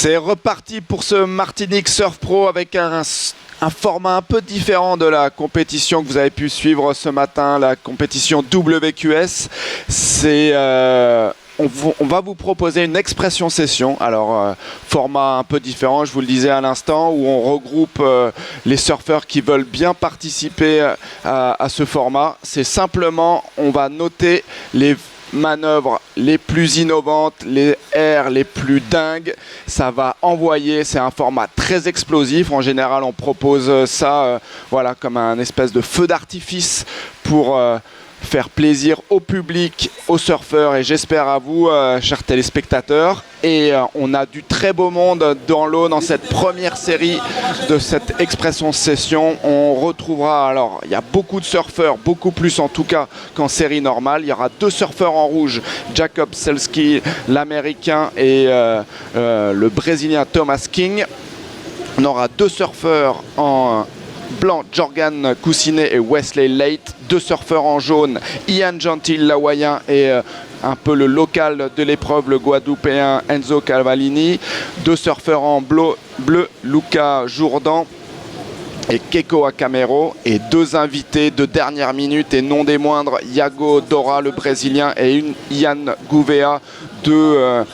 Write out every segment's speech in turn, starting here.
C'est reparti pour ce Martinique Surf Pro avec un format un peu différent de la compétition que vous avez pu suivre ce matin, la compétition WQS. On va vous proposer une expression session, alors format un peu différent, je vous le disais à l'instant, où on regroupe les surfeurs qui veulent bien participer à ce format. C'est simplement, on va noter les manœuvres les plus innovantes, les airs les plus dingues. Ça va envoyer, c'est un format très explosif. En général, on propose ça voilà, comme un espèce de feu d'artifice pour faire plaisir au public, aux surfeurs et j'espère à vous, chers téléspectateurs. Et on a du très beau monde dans l'eau dans cette première série de cette expression session. On retrouvera, alors il y a beaucoup de surfeurs, beaucoup plus en tout cas qu'en série normale. Il y aura 2 surfeurs en rouge, Jacob Selski, l'américain, et le brésilien Thomas King. On aura 2 surfeurs en blanc, Jorgan Cousinet et Wesley Late. 2 surfeurs en jaune, Ian Gentil, l'hawaïen, et un peu le local de l'épreuve, le guadeloupéen Enzo Cavallini. 2 surfeurs en bleu, Luca Jourdan et Keiko Acamero, et 2 invités de dernière minute et non des moindres, Iago Dora, le brésilien, et Ian Gouveia, 2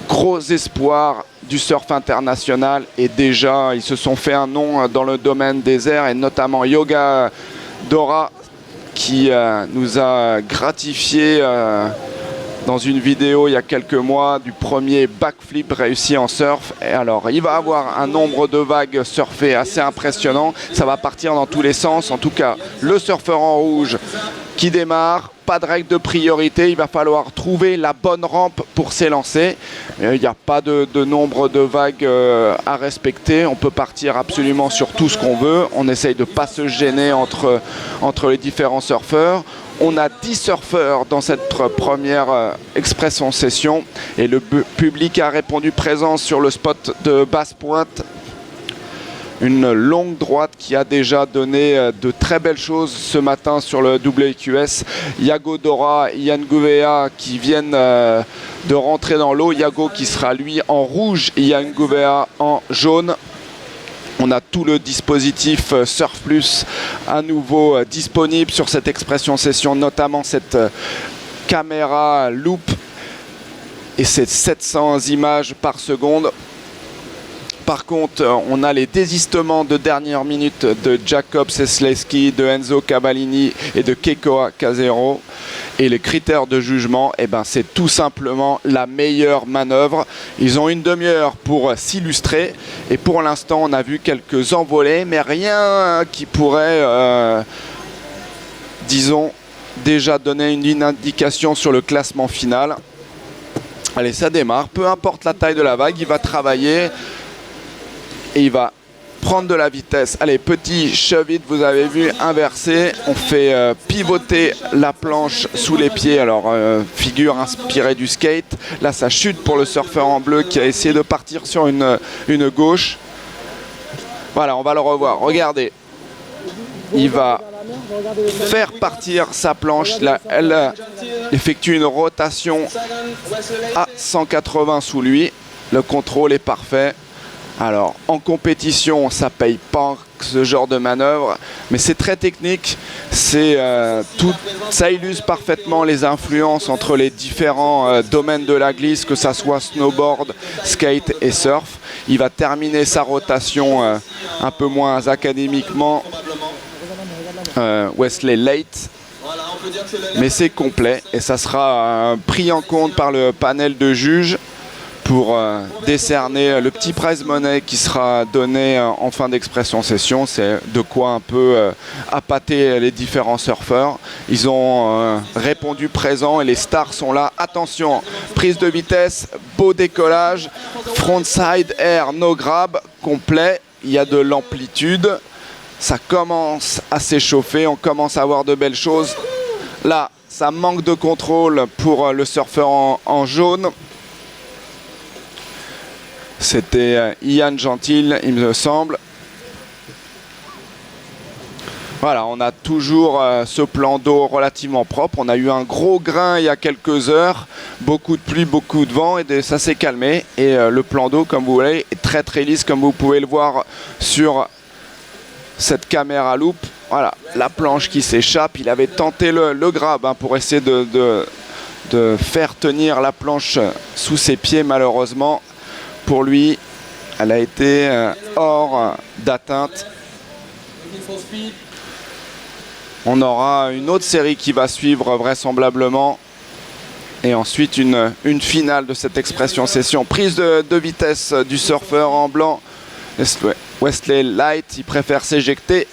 gros espoirs du surf international, et déjà ils se sont fait un nom dans le domaine des airs, et notamment Yoga Dora qui nous a gratifié dans une vidéo il y a quelques mois du premier backflip réussi en surf. Et alors il va avoir un nombre de vagues surfées assez impressionnant, ça va partir dans tous les sens. En tout cas, le surfeur en rouge qui démarre, pas de règle de priorité, il va falloir trouver la bonne rampe pour s'élancer. Il n'y a pas de nombre de vagues à respecter, on peut partir absolument sur tout ce qu'on veut, on essaye de ne pas se gêner entre les différents surfeurs. On a 10 surfeurs dans cette première expression session et le public a répondu présent sur le spot de basse pointe. Une longue droite qui a déjà donné de très belles choses ce matin sur le WQS. Iago Dora, Ian Gouveia qui viennent de rentrer dans l'eau. Iago qui sera lui en rouge, Ian Gouveia en jaune. On a tout le dispositif Surf Plus à nouveau disponible sur cette expression session, notamment cette caméra loop et ces 700 images par seconde. Par contre, on a les désistements de dernière minute de Jacob Selski, de Enzo Cavallini et de Keiko Acamero. Et les critères de jugement, eh ben, c'est tout simplement la meilleure manœuvre. Ils ont une demi-heure pour s'illustrer. Et pour l'instant, on a vu quelques envolées, mais rien qui pourrait, disons, déjà donner une indication sur le classement final. Allez, ça démarre. Peu importe la taille de la vague, il va travailler. Et il va prendre de la vitesse. Allez, petit shove-it, vous avez vu, inversé. On fait pivoter la planche sous les pieds. Alors, figure inspirée du skate. Là, ça chute pour le surfeur en bleu qui a essayé de partir sur une gauche. Voilà, on va le revoir. Regardez. Il va faire partir sa planche. Là, elle effectue une rotation à 180 sous lui. Le contrôle est parfait. Alors, en compétition, ça paye pas ce genre de manœuvre, mais c'est très technique. Ça illustre parfaitement les influences entre les différents domaines de la glisse, que ça soit snowboard, skate et surf. Il va terminer sa rotation un peu moins académiquement, Wesley Late. Mais c'est complet et ça sera pris en compte par le panel de juges pour décerner le petit prize money qui sera donné en fin d'expression session. C'est de quoi un peu appâter les différents surfeurs. Ils ont répondu présent et les stars sont là. Attention, prise de vitesse, beau décollage, frontside air no grab, complet. Il y a de l'amplitude. Ça commence à s'échauffer, on commence à avoir de belles choses. Là, ça manque de contrôle pour le surfeur en jaune. C'était Ian Gentil, il me semble. Voilà, on a toujours ce plan d'eau relativement propre. On a eu un gros grain il y a quelques heures, beaucoup de pluie, beaucoup de vent, et ça s'est calmé. Et le plan d'eau, comme vous voyez, est très très lisse, comme vous pouvez le voir sur cette caméra loupe. Voilà, la planche qui s'échappe. Il avait tenté le grab pour essayer de faire tenir la planche sous ses pieds. Malheureusement, pour lui, elle a été hors d'atteinte. On aura une autre série qui va suivre vraisemblablement. Et ensuite une finale de cette expression session. Prise de vitesse du surfeur en blanc. Wesley Light, il préfère s'éjecter.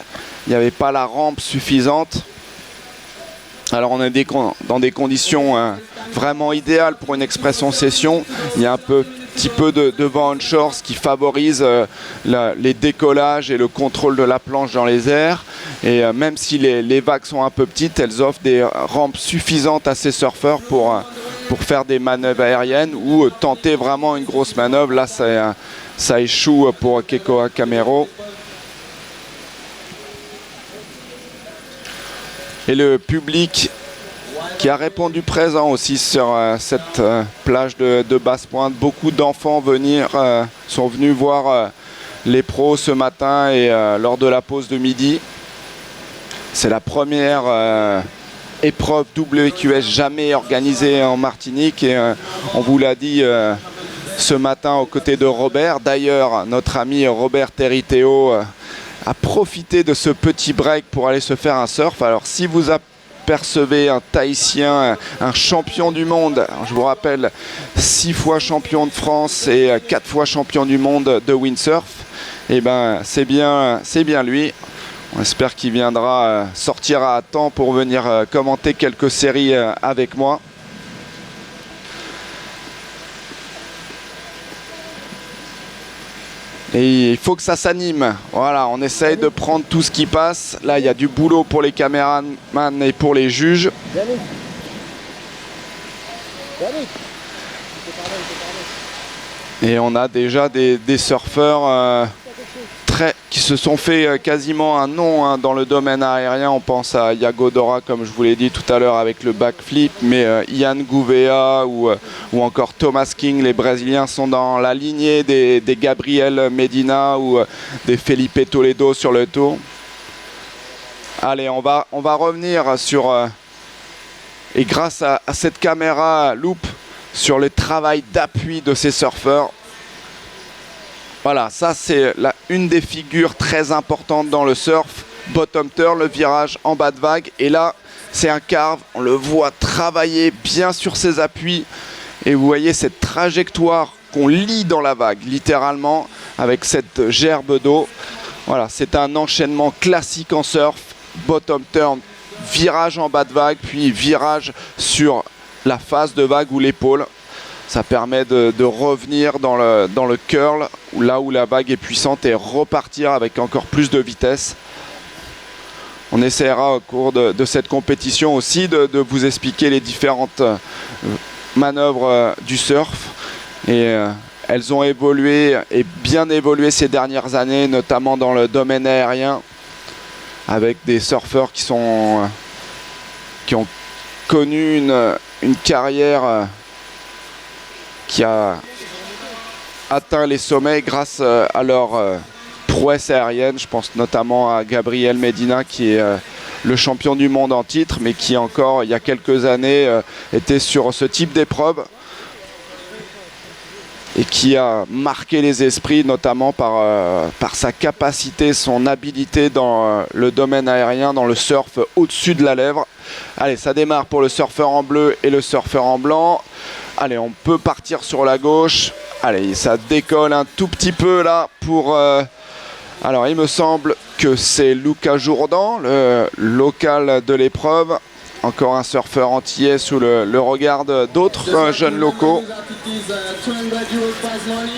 Il n'y avait pas la rampe suffisante. Alors on est dans des conditions vraiment idéales pour une expression session. Il y a un petit peu de vent onshore, ce qui favorise les décollages et le contrôle de la planche dans les airs. Et même si les vagues sont un peu petites, elles offrent des rampes suffisantes à ces surfeurs pour faire des manœuvres aériennes ou tenter vraiment une grosse manœuvre. Là, ça échoue pour Kekoa Camero. Et le public qui a répondu présent aussi sur cette plage de Basse-Pointe. Beaucoup d'enfants sont venus voir les pros ce matin et lors de la pause de midi. C'est la première épreuve WQS jamais organisée en Martinique et on vous l'a dit ce matin aux côtés de Robert. D'ailleurs, notre ami Robert Territeo a profité de ce petit break pour aller se faire un surf. Alors si vous apercevez un Tahitien, un champion du monde, je vous rappelle 6 fois champion de France et 4 fois champion du monde de windsurf, et ben c'est bien lui. On espère qu'il viendra sortir à temps pour venir commenter quelques séries avec moi. Et il faut que ça s'anime. Voilà, on essaye de prendre tout ce qui passe. Là, il y a du boulot pour les caméramans et pour les juges. Et on a déjà des surfeurs qui se sont fait quasiment un nom dans le domaine aérien. On pense à Iago Dora, comme je vous l'ai dit tout à l'heure, avec le backflip, mais Ian Gouveia ou encore Thomas King, les Brésiliens, sont dans la lignée des Gabriel Medina ou des Felipe Toledo sur le tour. Allez, on va revenir sur, et grâce à cette caméra loupe, sur le travail d'appui de ces surfeurs. Voilà, ça c'est une des figures très importantes dans le surf. Bottom turn, le virage en bas de vague. Et là, c'est un carve. On le voit travailler bien sur ses appuis. Et vous voyez cette trajectoire qu'on lit dans la vague, littéralement, avec cette gerbe d'eau. Voilà, c'est un enchaînement classique en surf. Bottom turn, virage en bas de vague, puis virage sur la face de vague ou l'épaule. Ça permet de revenir dans le curl, là où la vague est puissante, et repartir avec encore plus de vitesse. On essaiera au cours de cette compétition aussi de vous expliquer les différentes manœuvres du surf. Et elles ont évolué et bien évolué ces dernières années, notamment dans le domaine aérien, avec des surfeurs qui ont connu une carrière qui a atteint les sommets grâce à leur prouesse aérienne. Je pense notamment à Gabriel Medina, qui est le champion du monde en titre, mais qui encore il y a quelques années était sur ce type d'épreuve et qui a marqué les esprits, notamment par sa capacité, son habileté dans le domaine aérien, dans le surf au-dessus de la lèvre. Allez, ça démarre pour le surfeur en bleu et le surfeur en blanc. Allez, on peut partir sur la gauche. Allez, ça décolle un tout petit peu là pour... alors, il me semble que c'est Lucas Jourdan, le local de l'épreuve. Encore un surfeur antillais sous le regard d'autres jeunes locaux.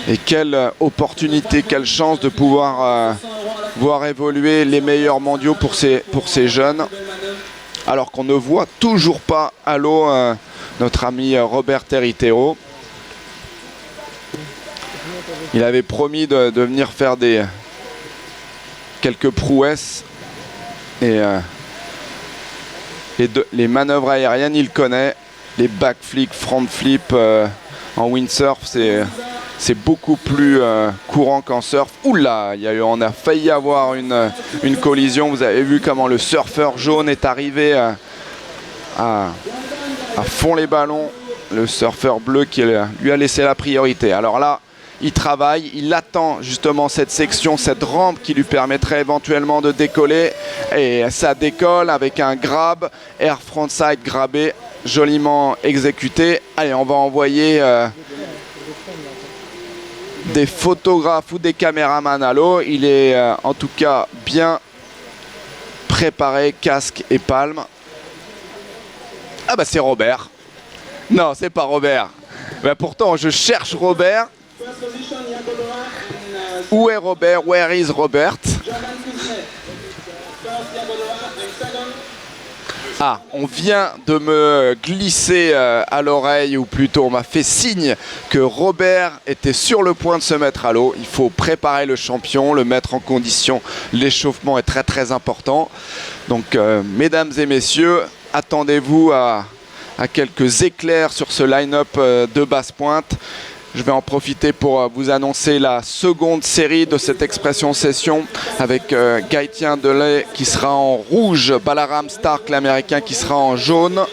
Et quelle opportunité, quelle chance de pouvoir voir évoluer les meilleurs mondiaux pour ces jeunes. Alors qu'on ne voit toujours pas à l'eau notre ami Robert Territeo. Il avait promis de venir faire quelques prouesses Et les manœuvres aériennes, il connaît. Les backflips, front flip en windsurf, c'est beaucoup plus courant qu'en surf. Oula, on a failli avoir une collision. Vous avez vu comment le surfeur jaune est arrivé à fond les ballons. Le surfeur bleu qui lui a laissé la priorité. Alors là, il travaille, il attend justement cette section, cette rampe qui lui permettrait éventuellement de décoller. Et ça décolle avec un grab, air frontside grabé, joliment exécuté. Allez, on va envoyer des photographes ou des caméramans à l'eau. Il est en tout cas bien préparé, casque et palme. Ah bah c'est Robert. Non, c'est pas Robert. Bah pourtant, je cherche Robert. Où est Robert? Where is Robert? Ah, on vient de me glisser à l'oreille, ou plutôt on m'a fait signe que Robert était sur le point de se mettre à l'eau. Il faut préparer le champion, le mettre en condition. L'échauffement est très très important. Donc, mesdames et messieurs, attendez-vous à quelques éclairs sur ce line-up de basse pointe. Je vais en profiter pour vous annoncer la seconde série de cette expression session avec Gaëtien Delay qui sera en rouge, Balaram Stark l'américain qui sera en jaune.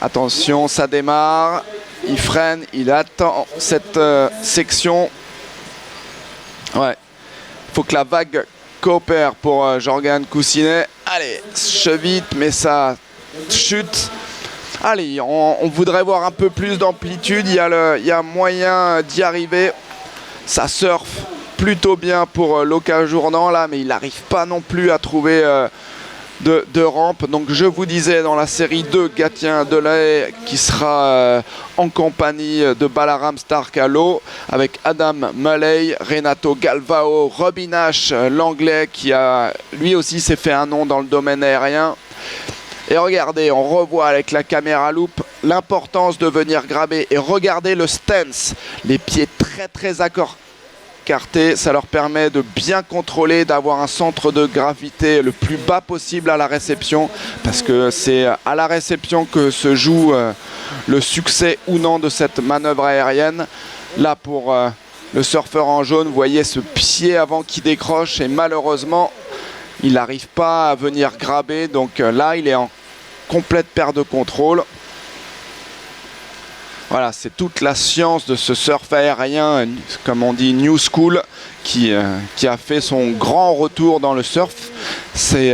Attention, ça démarre, il freine, il attend cette section. Ouais, il faut que la vague coopère pour Jorgen Cousinet. Allez, chevite, mais ça chute. Allez, on voudrait voir un peu plus d'amplitude, il y a moyen d'y arriver. Ça surfe plutôt bien pour Loka Jourdan là, mais il n'arrive pas non plus à trouver de rampe. Donc je vous disais dans la série 2, Gaëtien Delay qui sera en compagnie de Balaram Stark à l'eau, avec Adam Mulley, Renato Galvao, Robin Nash, l'anglais qui a lui aussi s'est fait un nom dans le domaine aérien. Et regardez, on revoit avec la caméra loupe l'importance de venir grabber. Et regardez le stance, les pieds très très écartés, ça leur permet de bien contrôler, d'avoir un centre de gravité le plus bas possible à la réception. Parce que c'est à la réception que se joue le succès ou non de cette manœuvre aérienne. Là pour le surfeur en jaune, vous voyez ce pied avant qui décroche et malheureusement, il n'arrive pas à venir grabber, donc là il est en complète perte de contrôle. Voilà, c'est toute la science de ce surf aérien, comme on dit new school, qui a fait son grand retour dans le surf. C'est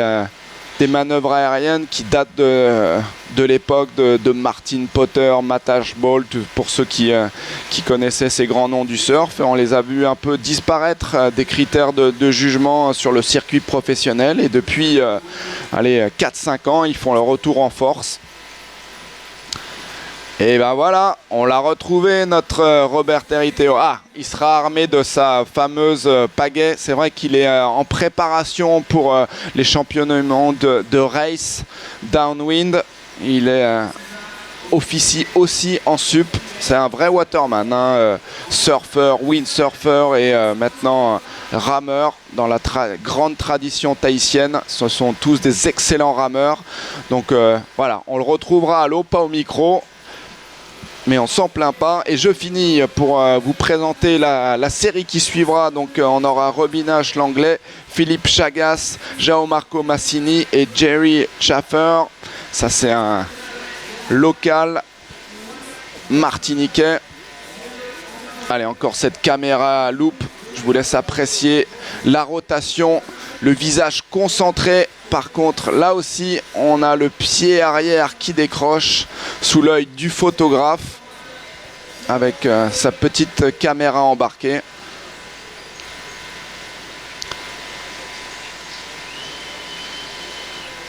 des manœuvres aériennes qui datent de l'époque de Martin Potter, Matt Ashbolt, pour ceux qui connaissaient ces grands noms du surf. On les a vus un peu disparaître des critères de jugement sur le circuit professionnel. Et depuis 4-5 ans, ils font leur retour en force. Et ben voilà, on l'a retrouvé, notre Robert Eriteo. Ah, il sera armé de sa fameuse pagaie. C'est vrai qu'il est en préparation pour les championnats du monde de race downwind. Il est officie aussi en sup. C'est un vrai waterman, hein, surfeur, windsurfer et maintenant rameur dans la grande tradition tahitienne. Ce sont tous des excellents rameurs. Donc voilà, on le retrouvera à l'eau, pas au micro. Mais on s'en plaint pas. Et je finis pour vous présenter la série qui suivra. Donc on aura Robin Nash l'anglais, Philippe Chagas, Jao Marco Massini et Jerry Schaffer. Ça c'est un local martiniquais. Allez, encore cette caméra loupe. Je vous laisse apprécier la rotation, le visage concentré. Par contre, là aussi, on a le pied arrière qui décroche sous l'œil du photographe avec sa petite caméra embarquée.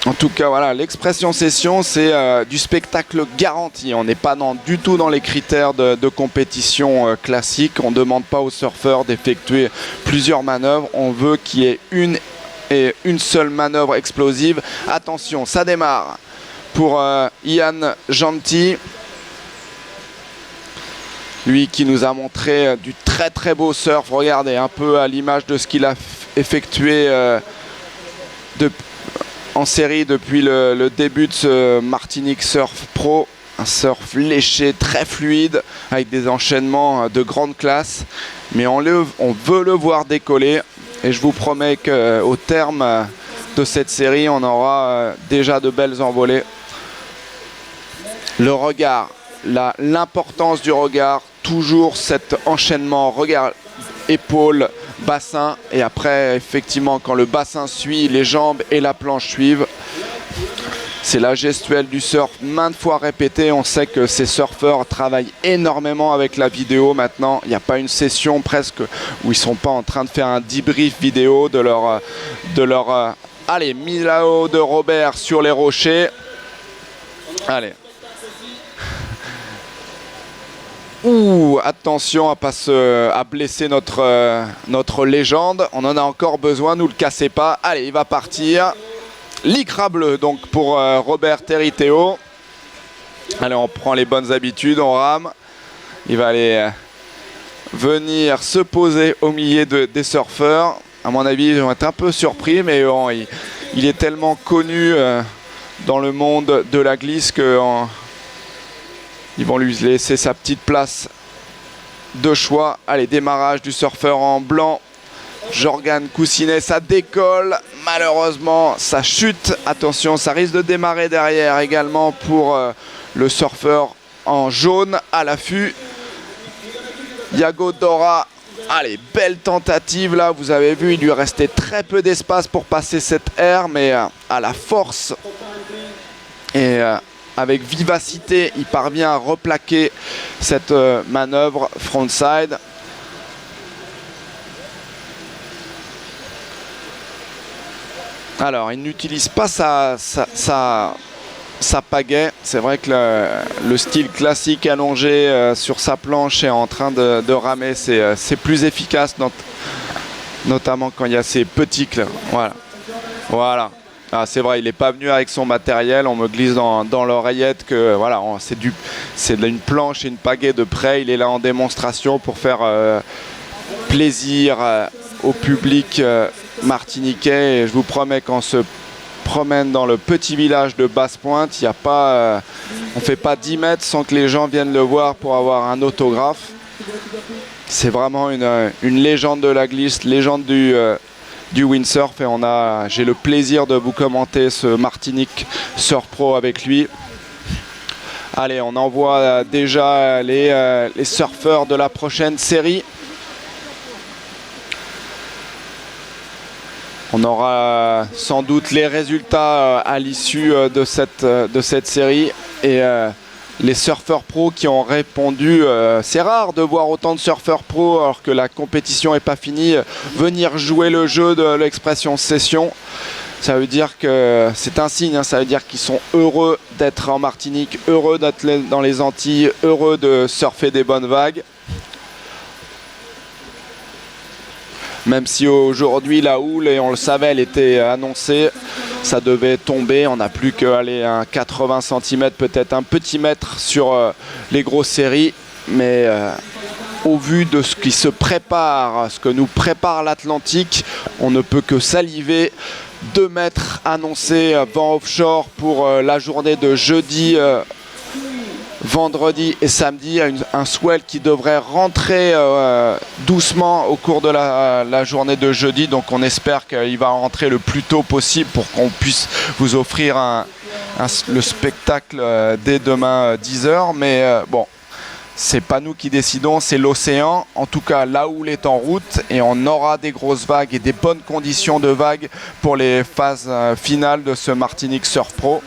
En tout cas, voilà, l'expression session, c'est du spectacle garanti. On n'est pas du tout dans les critères de compétition classique. On ne demande pas aux surfeurs d'effectuer plusieurs manœuvres. On veut qu'il y ait une seule manœuvre explosive. Attention, ça démarre pour Ian Genty. Lui qui nous a montré du très très beau surf. Regardez, un peu à l'image de ce qu'il a effectué en série depuis le début de ce Martinique Surf Pro. Un surf léché, très fluide, avec des enchaînements de grande classe. Mais on veut le voir décoller. Et je vous promets qu'au terme de cette série, on aura déjà de belles envolées. Le regard, l'importance du regard, toujours cet enchaînement, regard, épaule, bassin. Et après, effectivement, quand le bassin suit, les jambes et la planche suivent. C'est la gestuelle du surf, maintes fois répétée. On sait que ces surfeurs travaillent énormément avec la vidéo maintenant. Il n'y a pas une session presque où ils ne sont pas en train de faire un debrief vidéo de leur allez, Milao de Robert sur les rochers. Allez. Ouh, attention à blesser notre légende. On en a encore besoin, ne le cassez pas. Allez, il va partir. Lycra bleu donc pour Robert Territeo. Allez, on prend les bonnes habitudes, on rame. Il va aller venir se poser au milieu des surfeurs. À mon avis, ils vont être un peu surpris, mais bon, il est tellement connu dans le monde de la glisse que ils vont lui laisser sa petite place de choix. Allez, démarrage du surfeur en blanc. Jorgan Coussinet, ça décolle, malheureusement ça chute, attention ça risque de démarrer derrière également pour le surfeur en jaune à l'affût. Yago Dora, allez, belle tentative là, vous avez vu il lui restait très peu d'espace pour passer cette aire, mais à la force et avec vivacité il parvient à replaquer cette manœuvre frontside. Alors, il n'utilise pas sa pagaie. C'est vrai que le style classique allongé sur sa planche est en train de ramer. C'est plus efficace, notamment quand il y a ces petits clairs. Voilà. Voilà. Ah, c'est vrai, il n'est pas venu avec son matériel. On me glisse dans l'oreillette que voilà, c'est une planche et une pagaie de près. Il est là en démonstration pour faire plaisir au public martiniquais. Et je vous promets qu'on se promène dans le petit village de Basse-Pointe, il y a pas, on fait pas 10 mètres sans que les gens viennent le voir pour avoir un autographe. C'est vraiment une légende de la glisse, légende du windsurf, et j'ai le plaisir de vous commenter ce Martinique Surf Pro avec lui. Allez, on envoie déjà les surfeurs de la prochaine série. On aura sans doute les résultats à l'issue de cette série. Et les surfeurs pros qui ont répondu, c'est rare de voir autant de surfeurs pros alors que la compétition n'est pas finie, venir jouer le jeu de l'expression session. Ça veut dire que c'est un signe, hein, ça veut dire qu'ils sont heureux d'être en Martinique, heureux d'être dans les Antilles, heureux de surfer des bonnes vagues. Même si aujourd'hui la houle, et on le savait, elle était annoncée, ça devait tomber. On n'a plus qu'aller un 80 cm, peut-être un petit mètre sur les grosses séries. Mais au vu de ce qui se prépare, ce que nous prépare l'Atlantique, on ne peut que saliver. 2 mètres annoncés, vent offshore pour la journée de jeudi, vendredi et samedi, un swell qui devrait rentrer doucement au cours de la journée de jeudi. Donc on espère qu'il va rentrer le plus tôt possible pour qu'on puisse vous offrir le spectacle dès demain 10h. Mais bon, c'est pas nous qui décidons, c'est l'océan. En tout cas, la houle est en route et on aura des grosses vagues et des bonnes conditions de vagues pour les phases finales de ce Martinique Surf Pro.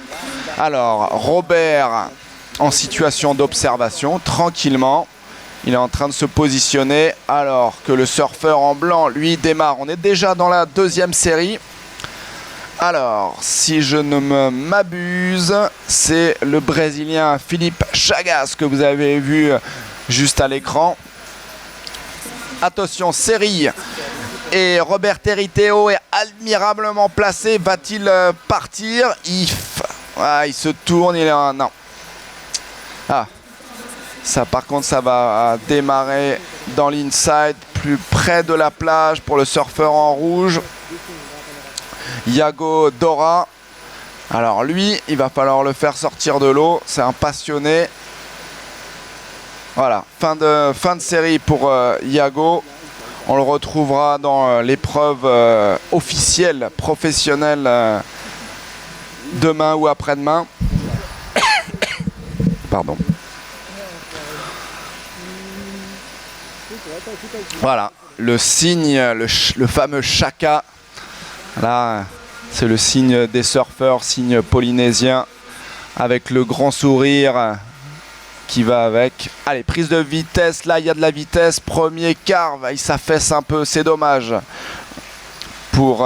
Alors, Robert en situation d'observation, tranquillement. Il est en train de se positionner alors que le surfeur en blanc, lui, démarre. On est déjà dans la 2e série. Alors, si je ne m'abuse, c'est le Brésilien Philippe Chagas que vous avez vu juste à l'écran. Attention, série. Et Robert Territeo est admirablement placé. Va-t-il partir? Il se tourne, il est un... Non. Ah, ça par contre ça va démarrer dans l'inside, plus près de la plage pour le surfeur en rouge. Yago Dora, Alors lui, il va falloir le faire sortir de l'eau. C'est un passionné. Voilà, fin de série pour Iago. On le retrouvera dans l'épreuve officielle, professionnelle, demain ou après-demain. Pardon. Voilà, le signe, le fameux Shaka. Là, c'est le signe des surfeurs, signe polynésien, avec le grand sourire qui va avec. Allez, prise de vitesse, là il y a de la vitesse, premier carve, il s'affaisse un peu, c'est dommage. Pour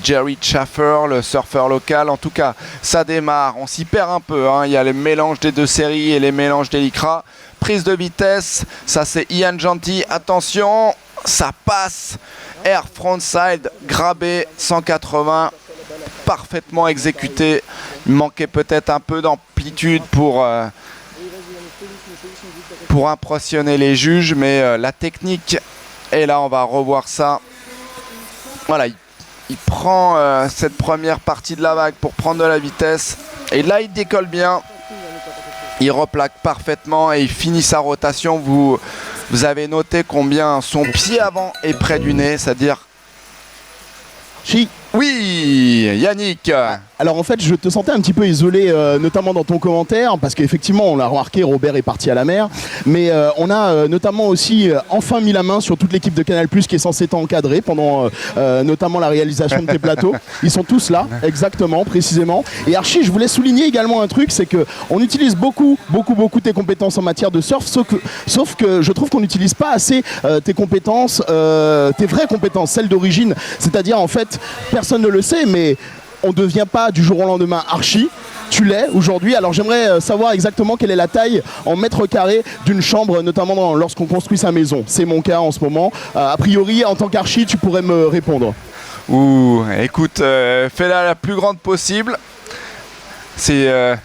Jerry Chaffer, le surfeur local, en tout cas ça démarre, on s'y perd un peu, hein. Il y a les mélanges des deux séries et les mélanges des Lycra. Prise de vitesse, ça c'est Ian Genty, attention, ça passe, air frontside, grabé, 180, parfaitement exécuté. Il manquait peut-être un peu d'amplitude pour impressionner les juges, mais la technique est là, on va revoir ça. Voilà, il prend cette première partie de la vague pour prendre de la vitesse, et là il décolle bien. Il replaque parfaitement et il finit sa rotation. Vous avez noté combien son pied avant est près du nez, c'est-à-dire... Oui, Yannick. Alors en fait, je te sentais un petit peu isolé, notamment dans ton commentaire, parce qu'effectivement, on l'a remarqué, Robert est parti à la mer, mais on a notamment aussi enfin mis la main sur toute l'équipe de Canal+, qui est censée t'encadrer pendant notamment la réalisation de tes plateaux. Ils sont tous là, exactement, précisément. Et Archie, je voulais souligner également un truc, c'est que on utilise beaucoup tes compétences en matière de surf, sauf que je trouve qu'on n'utilise pas assez tes compétences, tes vraies compétences, celles d'origine. C'est-à-dire, en fait, personne ne le sait, mais on ne devient pas du jour au lendemain archi. Tu l'es aujourd'hui. Alors j'aimerais savoir exactement quelle est la taille en mètres carrés d'une chambre, notamment lorsqu'on construit sa maison. C'est mon cas en ce moment. A priori, en tant qu'archi, tu pourrais me répondre. Ouh, écoute, fais-la la plus grande possible. C'est...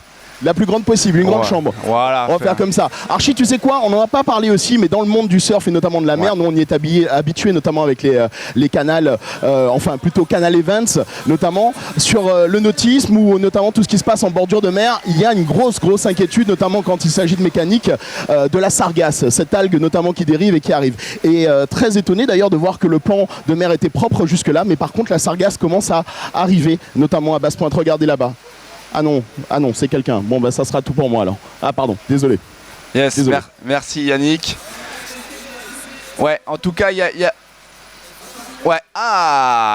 La plus grande possible, une grande chambre. Voilà. On va faire comme ça. Archie, tu sais quoi? On n'en a pas parlé aussi, mais dans le monde du surf et notamment de la mer, nous on y est habitués, notamment avec les canals, enfin plutôt Canal Events, notamment sur le nautisme ou notamment tout ce qui se passe en bordure de mer. Il y a une grosse inquiétude, notamment quand il s'agit de mécanique, de la sargasse, cette algue notamment qui dérive et qui arrive. Et très étonné d'ailleurs de voir que le pan de mer était propre jusque-là, mais par contre la sargasse commence à arriver, notamment à Basse-Pointe. Regardez là-bas. Ah non, c'est quelqu'un. Bon, bah ça sera tout pour moi alors. Ah pardon, désolé. Yes, désolé. Merci Yannick. Ouais, en tout cas, il y a... Ouais,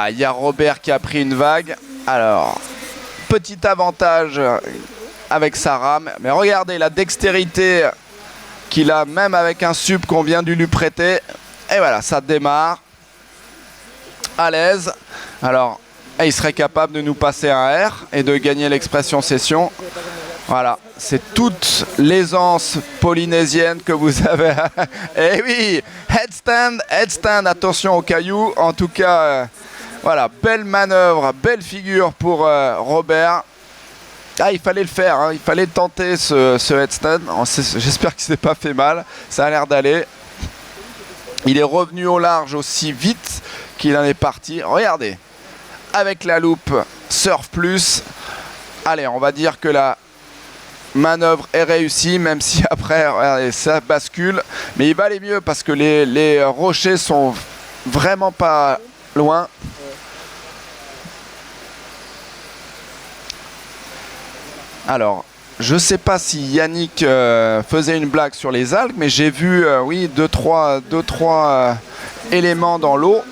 il y a Robert qui a pris une vague. Alors, petit avantage avec sa rame. Mais regardez la dextérité qu'il a, même avec un sub qu'on vient de lui prêter. Et voilà, ça démarre. À l'aise. Alors... Et il serait capable de nous passer un R et de gagner l'expression session. Voilà, c'est toute l'aisance polynésienne que vous avez. Eh oui, headstand, attention aux cailloux. En tout cas, voilà, belle manœuvre, belle figure pour Robert. Ah, il fallait le faire, hein, il fallait tenter ce headstand. J'espère qu'il ne s'est pas fait mal, ça a l'air d'aller. Il est revenu au large aussi vite qu'il en est parti. Regardez. Avec la loupe Surf Plus, allez, on va dire que la manœuvre est réussie, même si après, regardez, ça bascule. Mais il va aller mieux parce que les rochers sont vraiment pas loin. Alors, je sais pas si Yannick faisait une blague sur les algues, mais j'ai vu, oui, deux, trois éléments dans l'eau.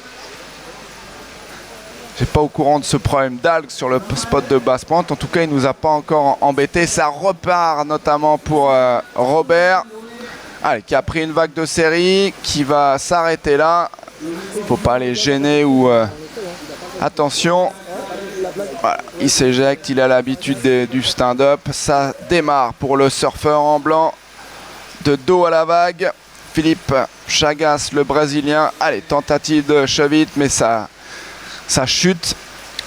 Je n'ai pas au courant de ce problème d'algues sur le spot de Basse-Pointe. En tout cas, il ne nous a pas encore embêté. Ça repart notamment pour Robert. Allez, qui a pris une vague de série, qui va s'arrêter là. Il ne faut pas les gêner ou... Attention. Voilà, il s'éjecte, il a l'habitude du stand-up. Ça démarre pour le surfeur en blanc. De dos à la vague. Philippe Chagas, le Brésilien. Allez, tentative de chevette, mais ça chute.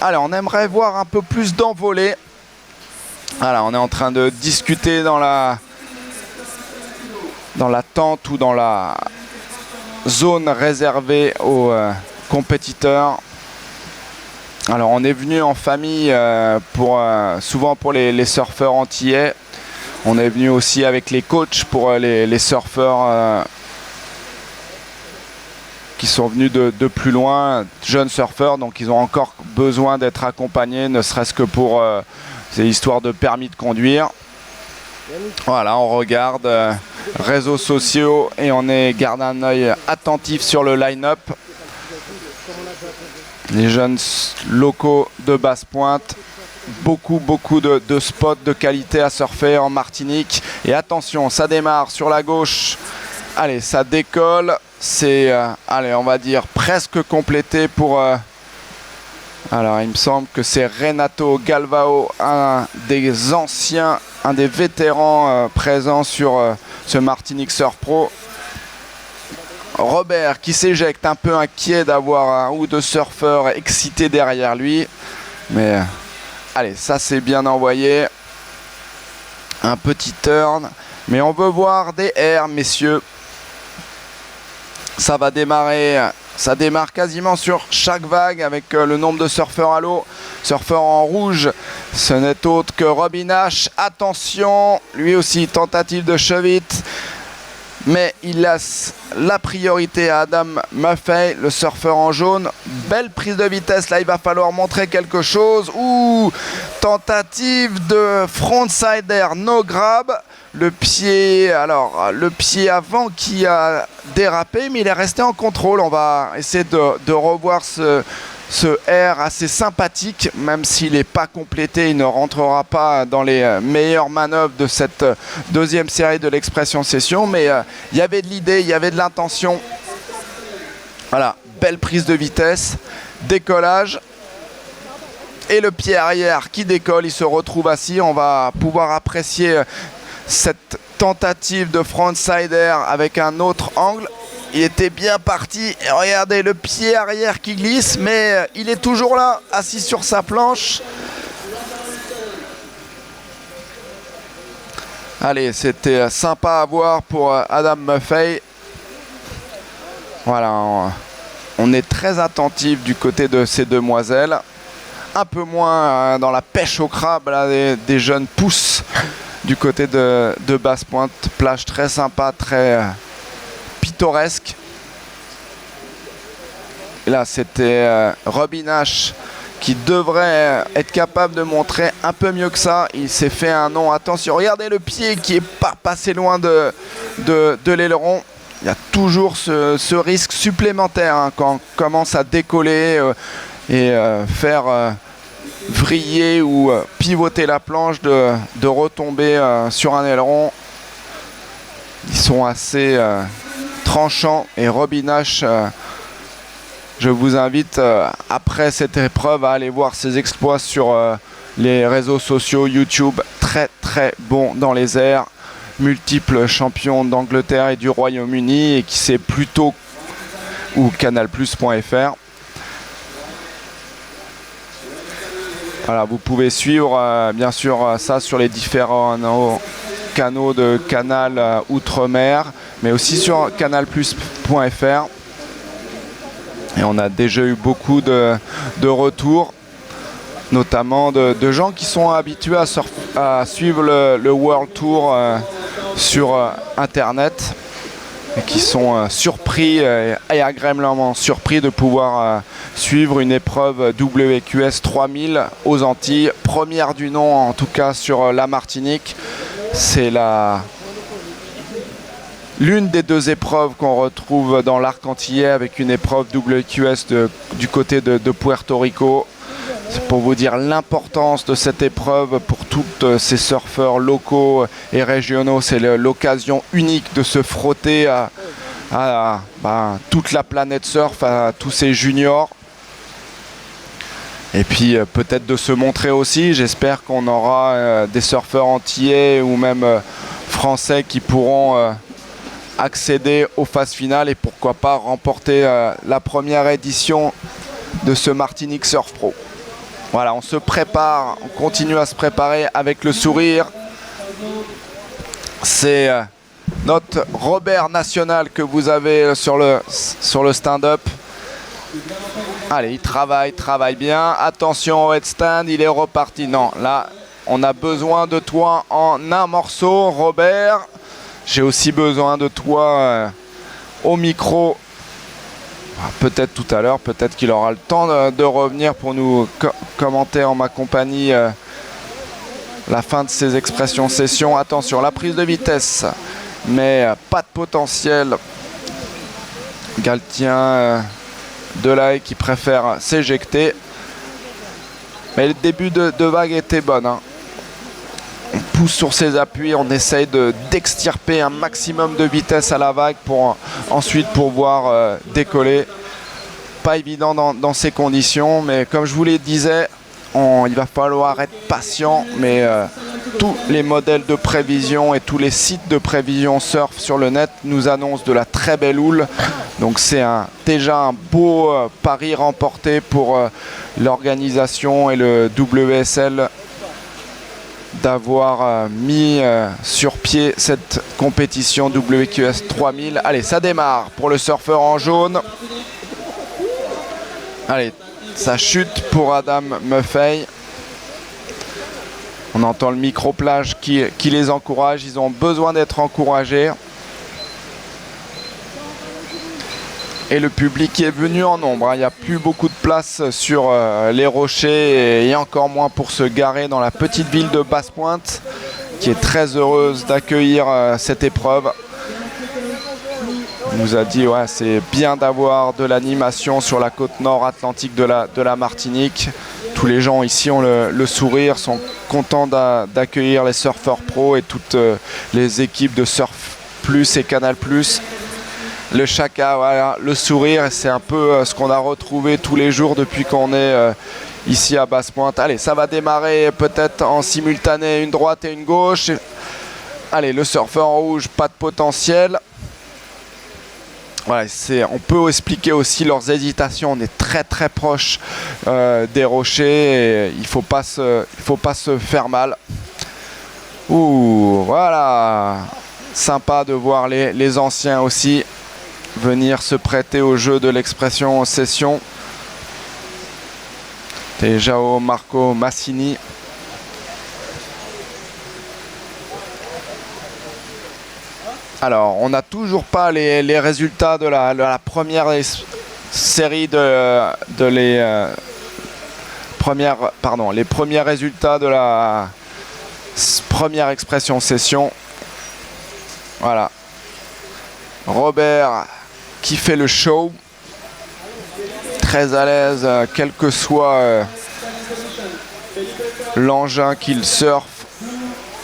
Allez, on aimerait voir un peu plus d'envolée. Voilà, on est en train de discuter dans la tente ou dans la zone réservée aux compétiteurs. Alors on est venu en famille souvent pour les surfeurs antillais. On est venu aussi avec les coachs pour les surfeurs qui sont venus de plus loin, jeunes surfeurs, donc ils ont encore besoin d'être accompagnés, ne serait-ce que pour ces histoires de permis de conduire. Voilà, on regarde réseaux sociaux et on garde un œil attentif sur le line-up. Les jeunes locaux de Basse-Pointe, beaucoup de spots de qualité à surfer en Martinique. Et attention, ça démarre sur la gauche. Allez, ça décolle. C'est, allez, on va dire presque complété pour... alors, il me semble que c'est Renato Galvao, un des anciens, un des vétérans présents sur ce Martinique Surf Pro. Robert qui s'éjecte, un peu inquiet d'avoir un ou deux surfeurs excités derrière lui. Mais allez, ça c'est bien envoyé. Un petit turn. Mais on veut voir des airs, messieurs. Ça va démarrer. Ça démarre quasiment sur chaque vague avec le nombre de surfeurs à l'eau. Surfeur en rouge, ce n'est autre que Robin Nash. Attention, lui aussi tentative de chevette. Mais il laisse la priorité à Adam Maffei, le surfeur en jaune. Belle prise de vitesse, là il va falloir montrer quelque chose. Ouh, tentative de frontsider no grab. Le pied avant qui a dérapé, mais il est resté en contrôle. On va essayer de revoir ce air assez sympathique, même s'il n'est pas complété, il ne rentrera pas dans les meilleures manœuvres de cette deuxième série de l'Expression Session, mais il y avait de l'idée, il y avait de l'intention. Voilà, belle prise de vitesse, décollage, et le pied arrière qui décolle, il se retrouve assis. On va pouvoir apprécier cette tentative de frontsider avec un autre angle. Il était bien parti, et regardez le pied arrière qui glisse, mais il est toujours là, assis sur sa planche. Allez, c'était sympa à voir pour Adam Maffei. Voilà, on est très attentif du côté de ces demoiselles. Un peu moins dans la pêche au crabe, là, des jeunes pousses du côté de Basse-Pointe. Plage très sympa, très... pittoresque. Et là, c'était Robin Nash qui devrait être capable de montrer un peu mieux que ça. Il s'est fait un nom. Attention, regardez le pied qui est pas passé loin de l'aileron. Il y a toujours ce risque supplémentaire hein, quand on commence à décoller et faire vriller ou pivoter la planche, de retomber sur un aileron. Ils sont assez... tranchant. Et Robin Nash, je vous invite après cette épreuve à aller voir ses exploits sur les réseaux sociaux, YouTube. Très bon dans les airs, multiple champion d'Angleterre et du Royaume-Uni, et qui sait plutôt, ou canalplus.fr. Voilà, vous pouvez suivre bien sûr ça sur les différents canaux de Canal Outre-mer, mais aussi sur canalplus.fr. Et on a déjà eu beaucoup de retours, notamment de gens qui sont habitués à suivre le World Tour sur Internet et qui sont surpris et agréablement surpris de pouvoir suivre une épreuve WQS 3000 aux Antilles, première du nom en tout cas sur la Martinique. C'est l'une des deux épreuves qu'on retrouve dans l'arc antillais, avec une épreuve WQS du côté de Puerto Rico. C'est pour vous dire l'importance de cette épreuve pour tous ces surfeurs locaux et régionaux. C'est l'occasion unique de se frotter à toute la planète surf, à tous ces juniors. Et puis peut-être de se montrer aussi. J'espère qu'on aura des surfeurs antillais ou même français qui pourront accéder aux phases finales et pourquoi pas remporter la première édition de ce Martinique Surf Pro. Voilà, on se prépare, on continue à se préparer avec le sourire. C'est notre Robert national que vous avez sur le stand-up. Allez, il travaille bien. Attention au headstand, il est reparti. Non, là, on a besoin de toi en un morceau, Robert. J'ai aussi besoin de toi au micro. Peut-être tout à l'heure, peut-être qu'il aura le temps de revenir pour nous commenter en ma compagnie la fin de ces expressions session. Attention, la prise de vitesse, mais pas de potentiel. Galtien Delahaye qui préfère s'éjecter. Mais le début de vague était bon. Hein. On pousse sur ses appuis, on essaye d'extirper un maximum de vitesse à la vague pour ensuite pouvoir décoller. Pas évident dans ces conditions, mais comme je vous le disais, il va falloir être patient, mais tous les modèles de prévision et tous les sites de prévision surf sur le net nous annoncent de la très belle houle. Donc c'est déjà un beau pari remporté pour l'organisation et le WSL d'avoir mis sur pied cette compétition WQS 3000. Allez, ça démarre pour le surfeur en jaune. Allez, ça chute pour Adam Muffey. On entend le microplage qui les encourage. Ils ont besoin d'être encouragés. Et le public est venu en nombre. Il n'y a plus beaucoup de place sur les rochers et encore moins pour se garer dans la petite ville de Basse-Pointe qui est très heureuse d'accueillir cette épreuve. On nous a dit ouais, c'est bien d'avoir de l'animation sur la côte nord atlantique de la Martinique. Tous les gens ici ont le sourire, sont contents d'accueillir les surfeurs pro et toutes les équipes de Surf Plus et Canal Plus. Le Chaka, voilà, le sourire, c'est un peu ce qu'on a retrouvé tous les jours depuis qu'on est ici à Basse-Pointe. Allez, ça va démarrer peut-être en simultané, une droite et une gauche. Allez, le surfeur en rouge, pas de potentiel. Voilà, on peut expliquer aussi leurs hésitations. On est très très proche des rochers. Et il faut pas se faire mal. Ouh, voilà. Sympa de voir les anciens aussi venir se prêter au jeu de l'expression session. C'est João Marco Massini. Alors, on n'a toujours pas les résultats de la première série les premiers résultats de la première expression session. Voilà. Robert qui fait le show. Très à l'aise, quel que soit l'engin qu'il surfe,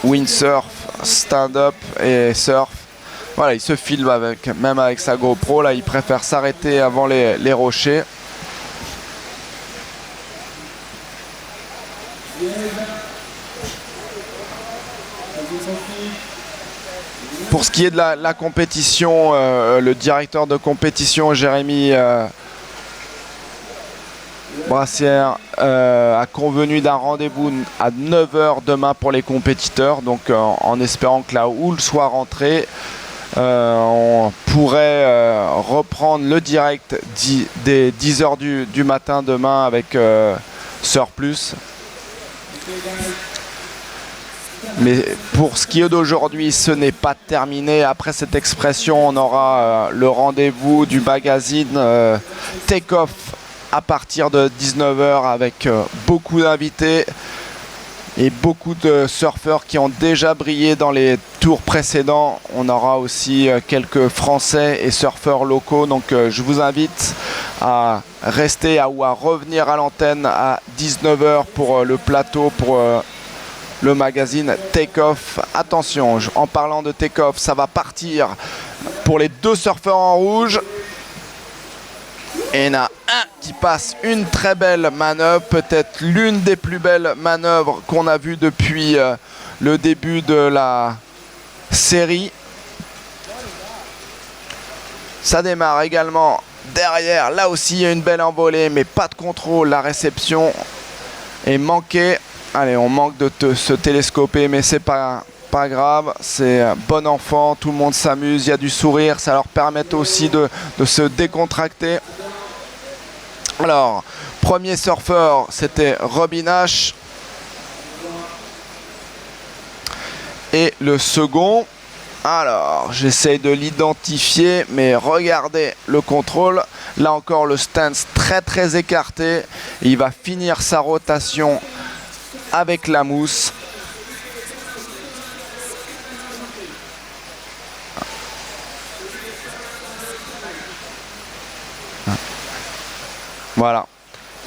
windsurf, stand-up et surf. Voilà, il se filme même avec sa GoPro. Là, il préfère s'arrêter avant les rochers. Pour ce qui est de la compétition, le directeur de compétition, Jérémy Brassière, a convenu d'un rendez-vous à 9 h demain pour les compétiteurs. Donc en espérant que la houle soit rentrée, on pourrait reprendre le direct dès 10 h du matin demain avec Surf Plus. Mais pour ce qui est d'aujourd'hui, ce n'est pas terminé. Après cette expression, on aura le rendez-vous du magazine Take Off à partir de 19 h avec beaucoup d'invités et beaucoup de surfeurs qui ont déjà brillé dans les tours précédents. On aura aussi quelques Français et surfeurs locaux. Donc je vous invite à rester ou à revenir à l'antenne à 19 h pour le plateau, pour le magazine Take Off. Attention, en parlant de Take Off, ça va partir pour les deux surfeurs en rouge. Et il y en a un qui passe une très belle manœuvre, peut-être l'une des plus belles manœuvres qu'on a vues depuis le début de la série. Ça démarre également derrière. Là aussi, il y a une belle envolée, mais pas de contrôle. La réception est manquée. Allez, on manque de se télescoper, mais c'est pas grave. C'est bon enfant, tout le monde s'amuse, il y a du sourire. Ça leur permet aussi de se décontracter. Alors, premier surfeur, c'était Robin Nash. Et le second, alors, j'essaye de l'identifier, mais regardez le contrôle. Là encore, le stance très très écarté. Il va finir sa rotation avec la mousse. Voilà.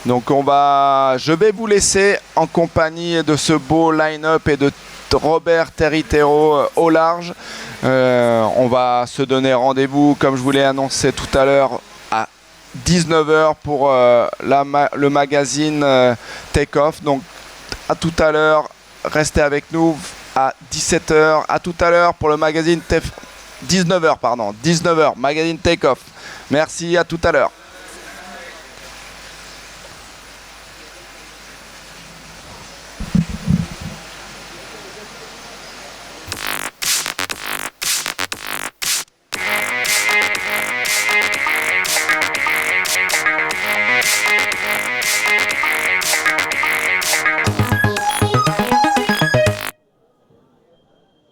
Donc je vais vous laisser en compagnie de ce beau line-up et de Robert Territero au large. On va se donner rendez-vous, comme je vous l'ai annoncé tout à l'heure, à 19 h pour le magazine Take Off. Donc à tout à l'heure, restez avec nous à 17 h. À tout à l'heure pour le magazine 19 h, magazine Take Off. Merci, à tout à l'heure.